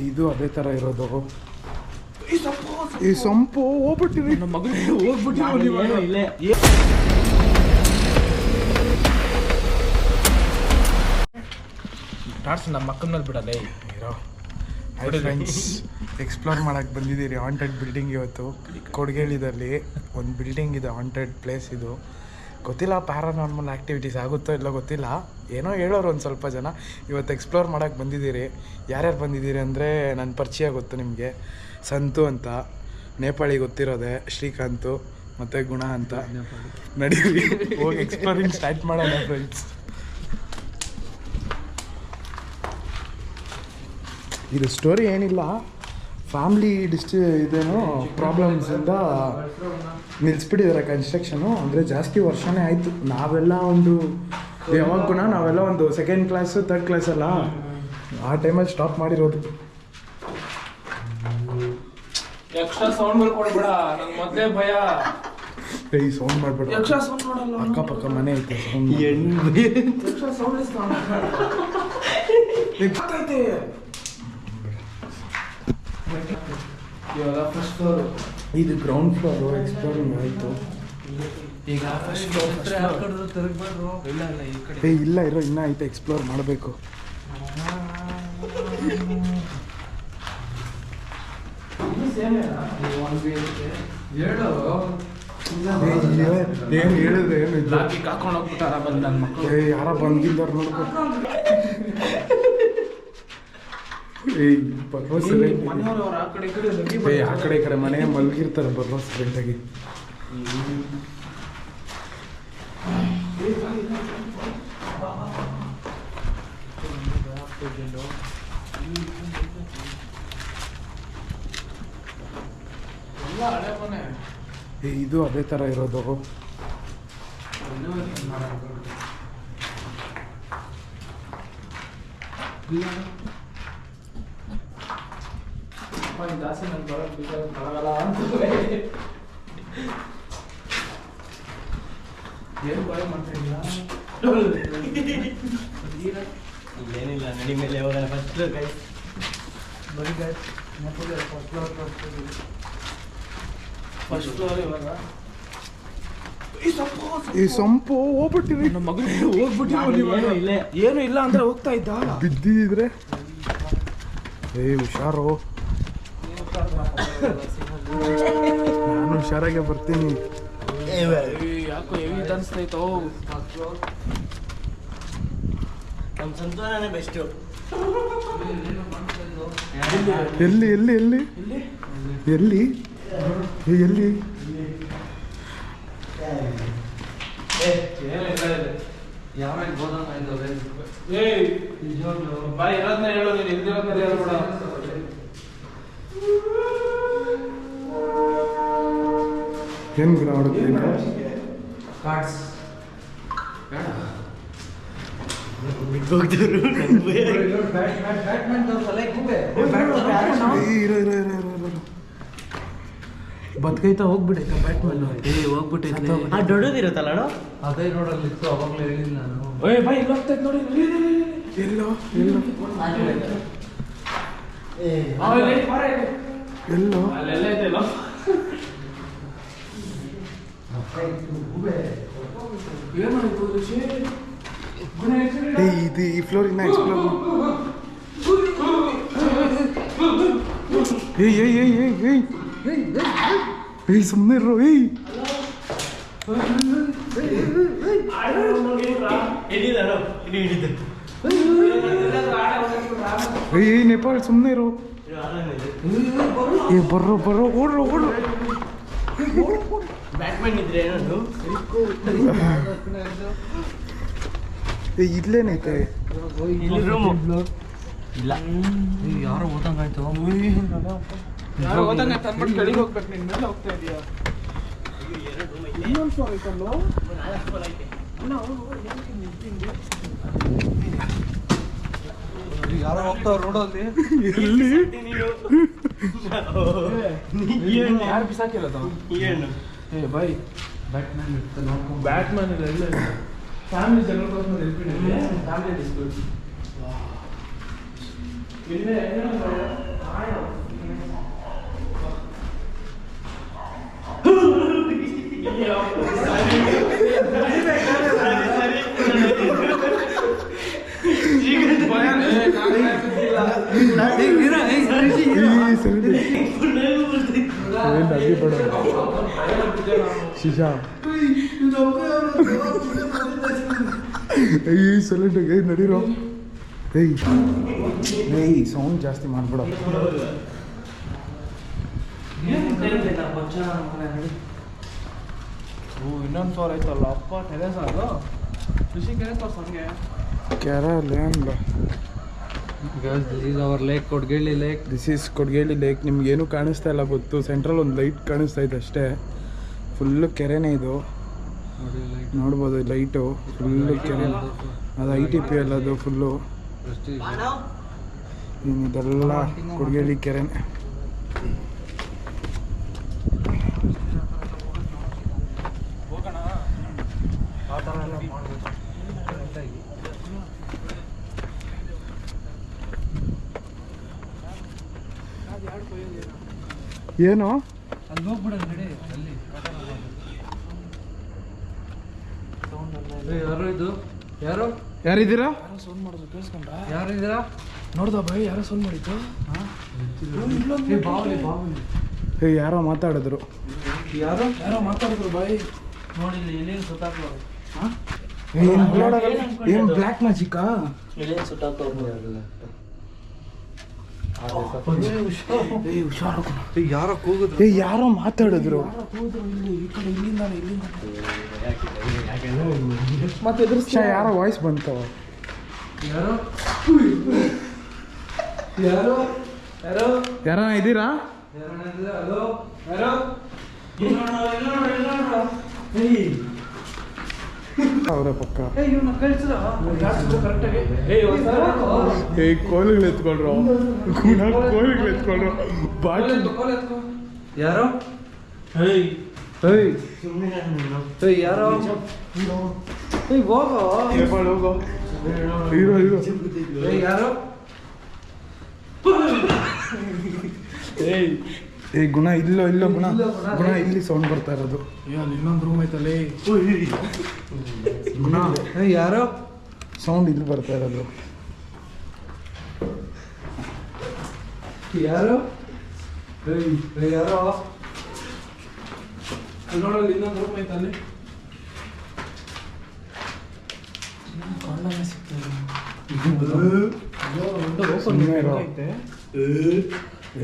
ಇದು ಅದೇ ಥರ ಇರೋದು. ಈ ಸಂಪು ಹೋಗ್ಬಿಟ್ಟಿರಿ ನಮ್ಮ ಮಗಳಿಗೆ ಹೋಗ್ಬಿಟ್ಟಿಲ್ಲ. ಟಾರ್ಚ್ ನಮ್ಮ ಮಕ್ಕಳ ಮೇಲೆ ಬಿಡಲ್ಲ ಇರೋ. ಫ್ರೆಂಡ್ಸ್, ಎಕ್ಸ್ಪ್ಲೋರ್ ಮಾಡೋಕ್ಕೆ ಬಂದಿದ್ದೀರಿ ಹಾಂಟೆಡ್ ಬಿಲ್ಡಿಂಗ್. ಇವತ್ತು ಕೊಡಗೇಳಿದಲ್ಲಿ ಒಂದು ಬಿಲ್ಡಿಂಗ್ ಇದೆ, ಹಾಂಟೆಡ್ ಪ್ಲೇಸ್ ಇದು. ಗೊತ್ತಿಲ್ಲ ಪ್ಯಾರಾನಾರ್ಮಲ್ ಆ್ಯಕ್ಟಿವಿಟೀಸ್ ಆಗುತ್ತೋ ಇಲ್ಲೋ ಗೊತ್ತಿಲ್ಲ, ಏನೋ ಹೇಳೋರು ಒಂದು ಸ್ವಲ್ಪ ಜನ. ಇವತ್ತು ಎಕ್ಸ್ಪ್ಲೋರ್ ಮಾಡೋಕ್ಕೆ ಬಂದಿದ್ದೀರಿ. ಯಾರ್ಯಾರು ಬಂದಿದ್ದೀರಿ ಅಂದರೆ ನನ್ನ ಪರಿಚಯ ಗೊತ್ತು ನಿಮಗೆ, ಸಂತು ಅಂತ, ನೇಪಾಳಿ ಗೊತ್ತಿರೋದೆ, ಶ್ರೀಕಾಂತು ಮತ್ತು ಗುಣ ಅಂತ. ನಡೀರಿ ಹೋಗಿ ಎಕ್ಸ್ಪ್ಲೋರಿಂಗ್ ಸ್ಟಾರ್ಟ್ ಮಾಡೋಣ ಫ್ರೆಂಡ್ಸ್. ಇದು ಸ್ಟೋರಿ ಏನಿಲ್ಲ, ಫ್ಯಾಮ್ಲಿ ಇದೇನೋ ಪ್ರಾಬ್ಲಮ್ಸಿಂದ ನಿಲ್ಲಿಸ್ಬಿಟ್ಟಿದ್ದಾರೆ ಕನ್ಸ್ಟ್ರಕ್ಷನು. ಅಂದರೆ ಜಾಸ್ತಿ ವರ್ಷನೇ ಆಯಿತು. ನಾವೆಲ್ಲ ಒಂದು ಸೆಕೆಂಡ್ ಕ್ಲಾಸು ಥರ್ಡ್ ಕ್ಲಾಸ್ ಅಲ್ಲ, ಆ ಟೈಮಲ್ಲಿ ಸ್ಟಾಪ್ ಮಾಡಿರೋದು. ಎಕ್ಸ್ಟ್ರಾ ಸೌಂಡ್ ಕೊಡ್ಬೇಡ, ನಂಗೆ ಮೊದಲೇ ಭಯ. ಸೌಂಡ್ ಮಾಡ್ಬೇಡ, ಅಕ್ಕಪಕ್ಕ ಮನೆ ಐತೆ ಸೌಂಡ್. ಇದು ಗ್ರೌಂಡ್ ಫ್ಲೋರು. ಎಕ್ಸ್ಪ್ಲೋರಿಂಗ್ ಆಯಿತು. ಈಗ ಇಲ್ಲ ಇರೋ ಇನ್ನೂ ಐತೆ, ಎಕ್ಸ್ಪ್ಲೋರ್ ಮಾಡಬೇಕು. ಏನು ಹೇಳಿದ್ರೆ ಏನು ಹಾಕೊಂಡು ಹೋಗ್ಬಿಟ್ಟಾರ ಬಂದು ನನ್ನ ಮಕ್ಕಳು. ಯಾರ ಬಂದಿದ್ದಾರೆ ನೋಡ್ಬೇಕು. ಆ ಕಡೆ ಈ ಕಡೆ ಮನೆ ಮಲಗಿರ್ತಾರೆ, ಬರೋ ಸೈಲೆಂಟಾಗಿ. ಇದು ಅದೇ ಥರ ಇರೋದು. ಜಾಸ್ತಿ ನಂಗೆ ಬರಲ್ಲ ಅಂತ ಏನು ಭಯ ಮಾಡ್ತಿಲ್ಲ. ಏನಿಲ್ಲ, ನಡಿ ಮೇಲೆ ಹೋಗೋಣ. ಫಸ್ಟ್ ಗೈ ಬರೀ ಗೈ ಫಸ್ಟ್ ಫ್ಲೋರ್ ಇವಾಗ. ಈ ಸಂಪು ಹೋಗ್ಬಿಟ್ಟಿರಿ ನಮ್ಮ ಮಗಳಿಗೆ ಹೋಗ್ಬಿಟ್ಟಿಲ್ಲ. ಏನು ಇಲ್ಲ ಅಂದ್ರೆ ಹೋಗ್ತಾ ಇದ್ದ, ಬಿದ್ದಿದ್ರೆ ಹುಷಾರು. ನಾನು ಹುಷಾರಾಗೆ ಬರ್ತೀನಿ. ಯಾಕೋ ಹೆವಿ ಅನಿಸ್ತೈತೋ. ನಮ್ಮ ಸಂತೋಷನೇ ಬೆಸ್ಟು. ಎಲ್ಲಿ ಎಲ್ಲಿ ಎಲ್ಲಿ ಎಲ್ಲಿ ಎಲ್ಲಿ ಬಾಯ್ ಇರೋದನ್ನ ಹೇಳೋ, ನೀನು ಇಲ್ದಿರೋದನ್ನ ಹೇಳ್ಬೇಡ. ಏನು ಗುಣ ಮಾಡುತ್ತೀನಿ ಕಾರ್ಡ್ಸ್ ಬದ್ಕೈತಾ ಹೋಗ್ಬಿಟ್ಟೈತ ಬ್ಯಾಟ್ಮನ್. ಹೋಗ್ಬಿಟ್ಟೈತೆ ಆ ದೊಡ್ಡದಿರುತ್ತಲ್ಲ ಅಣ್ಣ, ಅದೇ ರೋಡಲ್ಲಿ ಇತ್ತು, ಅವಾಗಲೇ ಹೇಳಿಲ್ಲ ನಾನು. ಏ ಬಾಯ್ ಇಲ್ಲ ಹೋಗ್ತೈತೆ ನೋಡಿ. ಎಲ್ಲೋ ಎಲ್ಲೋ ಎಲ್ಲೋ ಅಲ್ಲೆಲ್ಲ ಇದೆಯಲ್ಲ. ಇದು ಈ ಫ್ಲೋರ್ ಇನ್ನ ಎಕ್ಸ್ಪ್ಲೋರ್. ಸುಮ್ಮನೆ ಇರೋ. ನೇಪಾಳ್ ಸುಮ್ಮನೆ ಇರೋ. ಬರ್ರೋ ಬರ್ರೋ, ಓಡ್ರೋ ಓಡ್ರೋ. ಬ್ಯಾಟ್ಮನ್ ಇದ್ರೆ ಏನದು ಇಲ್ಲೇನೈತೆ ರೂಮು ಇಲ್ಲ. ಯಾರೋ ಓದಂಗಾಯ್ತು. ಯಾರು ಹೋದಂಗೆ ತಂದ್ಬಿಟ್ಟು ಕೆಳಗೆ ಹೋಗ್ಬೇಕು. ನಿನ್ನ ಮೇಲೆ ಹೋಗ್ತಾ ಇದೀಯಾ? ಇನ್ನೊಂದು ಫ್ಲೋರ್ ಐತಲ್ಲೋ. ಯಾರೋ ಹೋಗ್ತಾವ್ರ ರೋಡಲ್ಲಿ. ಎಲ್ಲಿ ಯಾರು ಬಿಸಾಕಿರೋದು? ಏ ಬಾಯ್, ಬ್ಯಾಟ್ಮನ್ ಇರುತ್ತೆ ನೋಡ್ಕೊಂಡು. ಬ್ಯಾಟ್ಮನ್ ಇಲ್ಲ, ಇಲ್ಲ ಫ್ಯಾಮಿಲಿ ಜನರಲ್ ಫ್ಯಾಮಿಲಿ ಡಿಸ್ಪ್ಯೂಟ್. ಶಿಶಾ ಸೈಲೆಂಟ್ ನಡೀರೋ ಏಯ್ ಸೌಂಡ್ ಜಾಸ್ತಿ ಮಾಡ್ಬೇಡ. ಇನ್ನೊಂದು ಫ್ಲೋರ್ ಆಯ್ತಲ್ಲ ಅಪ್ಪ ಟೆರೆಸ್ ಅದು ಖುಷಿ ಕೆರೆ ತೋರ್ಸಂಗೆ ಕೆರೆ land. This is our lake, Kodigehalli lake. This is Kodigehalli lake. ನಿಮ್ಗೇನು ಕಾಣಿಸ್ತಾ ಇಲ್ಲ ಗೊತ್ತು, ಸೆಂಟ್ರಲ್ ಒಂದು ಲೈಟ್ ಕಾಣಿಸ್ತಾ ಇದೆ ಅಷ್ಟೇ. ಫುಲ್ಲು ಕೆರೆನೇ ಇದು, ನೋಡ್ಬೋದು ಲೈಟು ಫುಲ್ಲು ಕೆರೆ. ಅದು ITP ಅಲ್ಲ, ಅದು ಫುಲ್ಲು ಇದೆಲ್ಲ ಕೊಡ್ಗೇಳಿ ಕೆರೆನೇ. ಏನು ಅಲ್ಲಿ ಹೋಗ್ಬಿಡೋದು ನಡಿ. ಅಲ್ಲಿ ಯಾರು ಇದು? ಯಾರು ಯಾರಿದ್ದೀರಾ? ಸೌಂಡ್ ಮಾಡೋದು ಕೇಳಿಸ್ಕೊಂಡ್ರ? ಯಾರು ಇದ್ದೀರಾ? ನೋಡ್ದ ಬೈ ಯಾರೋ ಸೌಂಡ್ ಮಾಡಿದ್ದು? ಏ ಯಾರೋ ಮಾತಾಡಿದ್ರು. ಯಾರೋ ಮಾತಾಡಿದ್ರು ಬೈ. ನೋಡಿ ಇಲ್ಲಿ ಸುತ್ತಾಕ್ಬೋದು. ಏನು ಬ್ಲ್ಯಾಕ್ ಮ್ಯಾಜಿಕ್ಕಾ? ಇಲ್ಲಿ ಸುತ್ತಾಕ್ಬೋದು. ಯಾರೋ ಕೂಗಿದ್ರು. ಏ ಯಾರೋ ಮಾತಾಡಿದ್ರು. ಮತ್ತೆ ಯಾರೋ ವಾಯ್ಸ್ ಬಂತು. ಯಾರೋ ಯಾರನ್ನ ಇದ್ದೀರಾ? ಅವರ ಪಕ್ಕ ಕೋಲುಗಳು ಎತ್ಕೊಳ್ರು, ಕೋಲುಗಳು ಎತ್ಕೊಳ್ರು. ಯಾರೋ ಯಾರೋ ಹೋಗೋ ಹೀರೋ ಹೀರೋ ಯಾರೋ. ಏ ಗುಣ ಇಲ್ಲೋ ಇಲ್ಲೋ ಗುಣ ಗುಣ ಇಲ್ಲಿ ಸೌಂಡ್ ಬರ್ತಾ ಇರೋದು. ಅಲ್ಲಿ ಇನ್ನೊಂದು ರೂಮ್ ಐತಲ್ಲೇ. ಗುಣ ಯಾರೋ ಸೌಂಡ್ ಇಲ್ಲಿ ಬರ್ತಾ ಇರೋದು. ಯಾರೋ ಯಾರೋ ನೋಡಲ್ಲಿ ಇನ್ನೊಂದು ರೂಮ್ ಐತಲ್ಲಿ.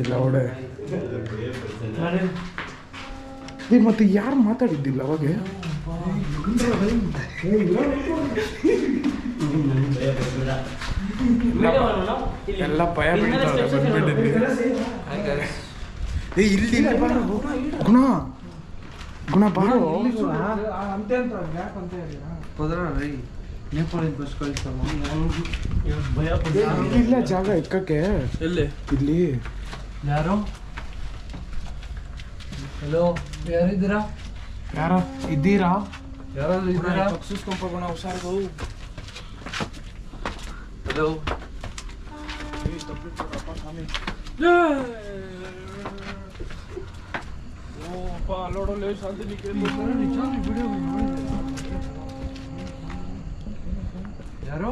ಎಲ್ಲ ಒಡೆ ಮತ್ತೆ ಯಾರು ಮಾತಾಡಿದ್ದಿಲ್ಲ ಅವಾಗ? ಎಲ್ಲ ಭಯ ಬೀಳ್ತಾರೆ. ಏ ಇಲ್ಲಿ ಬಾರೋ ಗುಣ, ಗುಣ ಬಾರೋ. ಅಂತೆ ಅಂತ ಗ್ಯಾಪ್ ಅಂತ ಹೇಳಿ ನೇಪಾಳಿಂದ ಬಸ್ ಕಳಿಸ್ತಮ್ಮ. ಇಲ್ಲ ಜಾಗ ಎಕ್ಕಕ್ಕೆ. ಎಲ್ಲಿ? ಇಲ್ಲಿ ಯಾರು? ಹಲೋ ಯಾರಿದ್ದೀರಾ? ಯಾರ ಇದ್ದೀರಾ? ಯಾರಾದ್ರೂ ಇದ್ದೀರಾ? ಸುಸ್ಕೊಂಡ್ಬೋಣ ಹುಷಾರು. ಹಲೋ ಅಲ್ಲೋಡಲ್ಲಿ ಶಾಂತಿ ಯಾರು?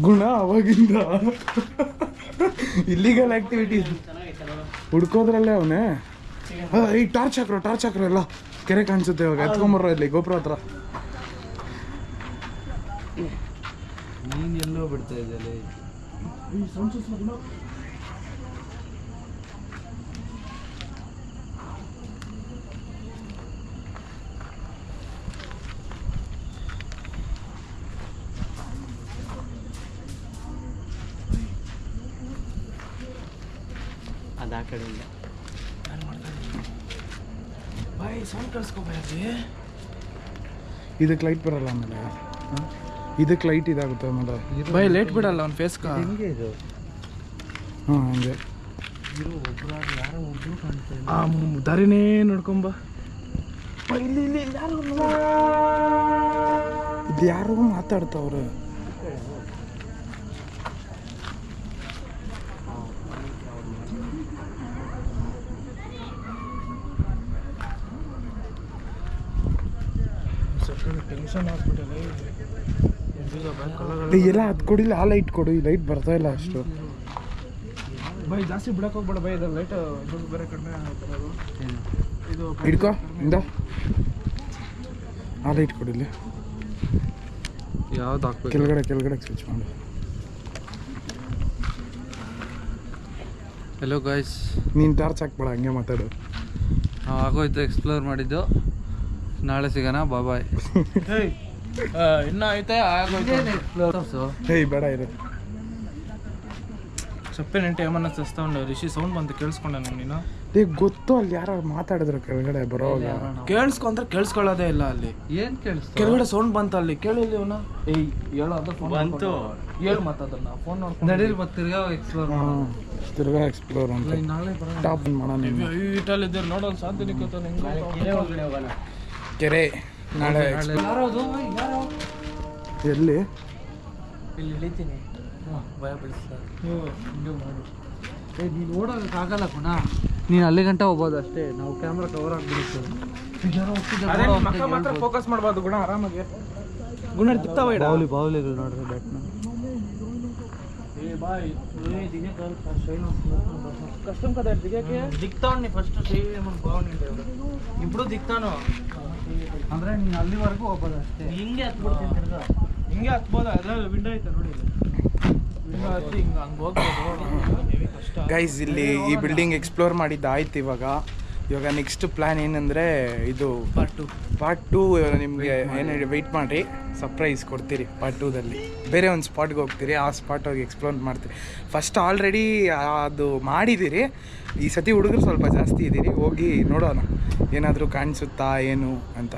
ಗುಣ ಅವಾಗಿಂದ ಇಲ್ಲಿಗಲ್ ಆಕ್ಟಿವಿಟೀಸ್ ಹುಡ್ಕೋದ್ರಲ್ಲೇ ಅವನೇ. ಈ ಟಾರ್ಚ್ ಹಾಕ್ರೋ ಎಲ್ಲ ಕೆರೆ ಕಾಣಿಸುತ್ತೆ ಇವಾಗ. ಎತ್ಕೊಂಬರ್ರೋ ಇಲ್ಲಿ ಗೋಪುರ ಹತ್ರ. ನೀನ್ ಎಲ್ಲೋ ಬಿಡ್ತಾ ಇದ್ದಲ್ಲ. ಅದು ಆ ಕಡೆಯಿಂದ ಬಾಯ್ ಸೌಂಡ್ ಕಳ್ಸ್ಕೊಬಾರ್ದು. ಇದಕ್ಕೆ ಲೈಟ್ ಬರಲ್ಲ ಆಮೇಲೆ. ಇದಕ್ಕೆ ಲೈಟ್ ಇದಾಗುತ್ತೆ ಆಮೇಲೆ. ಬಾಯ್ ಲೇಟ್ ಬಿಡಲ್ಲ ಅವ್ನ ಫೇಸ್ಗೆ. ಹೆಂಗೆ ಇದು? ಹಾಂ ಹಂಗೆ ಇರೋ ಒಬ್ಬರು ಯಾರೋ ಒಬ್ರು ಕಾಣ್ತಾ ಇಲ್ಲ. ಆ ದಾರಿನೇ ನೋಡ್ಕೊಂಬ. ಇಲ್ಲಿ ಇಲ್ಲಿ ಯಾರು ಇದು ಯಾರು ಮಾತಾಡ್ತಾವ್ರೆ. ಟೆನ್ಷನ್ ಆಗ್ಬಿಟ್ಟಲ್ಲ ಎಲ್ಲ ಅದು ಕೊಡಿಲ್ಲ, ಆ ಲೈಟ್ ಕೊಡು. ಈ ಲೈಟ್ ಬರ್ತಾ ಇಲ್ಲ ಅಷ್ಟು. ಬೈ ಜಾಸ್ತಿ ಬಿಡಕ್ಕೆ ಹೋಗ್ಬೇಡ ಬೈ. ಇದು ಲೈಟ್ ಇದು ಬೇರೆ ಕಡಿಮೆ ಬರೋದು. ಇದು ಹಿಡ್ಕೊ ಇಂದ ಆ ಲೈಟ್ ಕೊಡಿಲ್ಲ. ಯಾವ್ದು ಹಾಕ್ಬೇಕು? ಕೆಳಗಡೆ ಸ್ವಿಚ್ ಮಾಡು. ಹಲೋ ಗಾಯ್ಸ್, ನೀನು ಟಾರ್ಚ್ ಹಾಕ್ಬೇಡ, ಹಂಗೆ ಮಾತಾಡು. ನಾವು ಆಗೋಯ್ತು ಎಕ್ಸ್ಪ್ಲೋರ್ ಮಾಡಿದ್ದು. ನಾಳೆ ಸಿಗೋಣ, ಬಾಯ್. ಇನ್ನೂ ಐತೆ ಆಗೋಯ್ತು. ಹೇಯ್ ಬೇಡ ಇರು. ಸಪ್ಪೆ ನೆಂಟೆ ಏಮನ್ನ ತಸ್ತಾವಂಡ ರಿಷಿ ಸೌಂಡ್ ಬಂತು ಕೇಳಿಸ್ಕೊಂಡ ನೀನು? ಗೊತ್ತು, ಅಲ್ಲಿ ಯಾರು ಮಾತಾಡಿದ್ರು ಕೆಳಗಡೆ ಬರೋವಾಗ. ಕೇಳಿಸ್ಕೊಂಡ್ರೆ ಕೇಳಿಸ್ಕೊಳ್ಳೋದೇ ಇಲ್ಲ ಅಲ್ಲಿ. ಏನು ಕೇಳಿಸ್ತು? ಕೆಳಗಡೆ ಸೌಂಡ್ ಬಂತು ಅಲ್ಲಿ. ಕೇಳಿಲ್ಲ ಇವನ? ಏಯ್ ಹೇಳೋ ಅದು ಫೋನ್ ಬಂತು. ಹೇಳು ಮಾತಾಡೋಣ. ಫೋನ್ ನೋಡ್ಕೊಂಡು ನಡೀರಿ ಮತ್ತೆ ತಿರ್ಗಾ ಎಕ್ಸ್ಪ್ಲೋರ್ ತಿರ್ಗಾ ಎಕ್ಸ್ಪ್ಲೋರ್ ಅಂತ ನಾಳೆ ಬರೋಣ. ಟಾಪ್ ಮಾಡೋಣ. ಈಟಲ್ಲಿ ಇದ್ದೀರಿ ನೋಡೋದು ಸಾಧ್ಯ ನಿಕ್ಕತ್ತ ಕೆರೆ ಒಳಗಡೆ ಹೋಗೋಣ. ಕೆರೆ ನಾಳೆ ಎಲ್ಲಿ? ಇಲ್ಲಿ ಇಳಿತೀನಿ. ಭಯ ಬೀಳಿಸ್ತಾರೆ. ನೀನು ಓಡೋಕ್ಕಾಗಲ್ಲ ಪುನಃ. ನೀನು ಅಲ್ಲಿ ಗಂಟ ಹೋಗ್ಬೋದು ಅಷ್ಟೇ. ನಾವು ಕ್ಯಾಮ್ರಾ ಕವರ್ ಆಗಿಬಿಡುತ್ತೆ. ಮಕ್ಕ ಮಾತ್ರ ಫೋಕಸ್ ಮಾಡ್ಬೋದು ಗುಣ ಆರಾಮಾಗಿ. ಗುಣ ತಿಕ್ತಾವ ಬಾವುಲಿಗಳು ನೋಡ್ರಿ ಬ್ಯಾಟ್ನ. ಕಷ್ಟಂ ಕದ ದಿಗಕ್ಕೆ ದಿಕ್ತಾವಣ್ಣಿ ಫಸ್ಟ್ ಸೇಮ್ ಬಾವಣಿ ಇಬ್ರು ದಿಕ್ತಾನು. ಅಂದರೆ ನೀನು ಅಲ್ಲಿವರೆಗೂ ಹೋಗ್ಬೋದು ಅಷ್ಟೇ. ಹಿಂಗೆ ಹತ್ಬಿಡ್ತೀನಿ ತಿರ್ಗಾ. ಹಿಂಗೆ ಹತ್ಬೋದು. ಅದ್ರಲ್ಲಿ ವಿಂಡೋ ಐತೆ ನೋಡಿ. ವಿಂಡೋ ಹತ್ತಿ ಹಿಂಗೆ ಹಂಗೆ ಹೋಗ್ಬೋದು. ಕಷ್ಟ ಗೈಸ್, ಇಲ್ಲಿ ಈ ಬಿಲ್ಡಿಂಗ್ ಎಕ್ಸ್ಪ್ಲೋರ್ ಮಾಡಿದ್ದು ಆಯ್ತು. ಇವಾಗ ನೆಕ್ಸ್ಟ್ ಪ್ಲ್ಯಾನ್ ಏನಂದರೆ ಇದು ಪಾರ್ಟ್ ಟೂ. ನಿಮಗೆ ಏನು ವೆಯ್ಟ್ ಮಾಡಿರಿ, ಸರ್ಪ್ರೈಸ್ ಕೊಡ್ತೀರಿ ಪಾರ್ಟ್ ಟೂದಲ್ಲಿ. ಬೇರೆ ಒಂದು ಸ್ಪಾಟ್ಗೆ ಹೋಗ್ತೀರಿ, ಆ ಸ್ಪಾಟ್ ಹೋಗಿ ಎಕ್ಸ್ಪ್ಲೋರ್ ಮಾಡ್ತೀರಿ. ಫಸ್ಟ್ ಆಲ್ರೆಡಿ ಅದು ಮಾಡಿದ್ದೀರಿ. ಈ ಸತಿ ಹುಡುಗರು ಸ್ವಲ್ಪ ಜಾಸ್ತಿ ಇದ್ದೀರಿ, ಹೋಗಿ ನೋಡೋಣ ಏನಾದರೂ ಕಾಣಿಸುತ್ತಾ ಏನು ಅಂತ.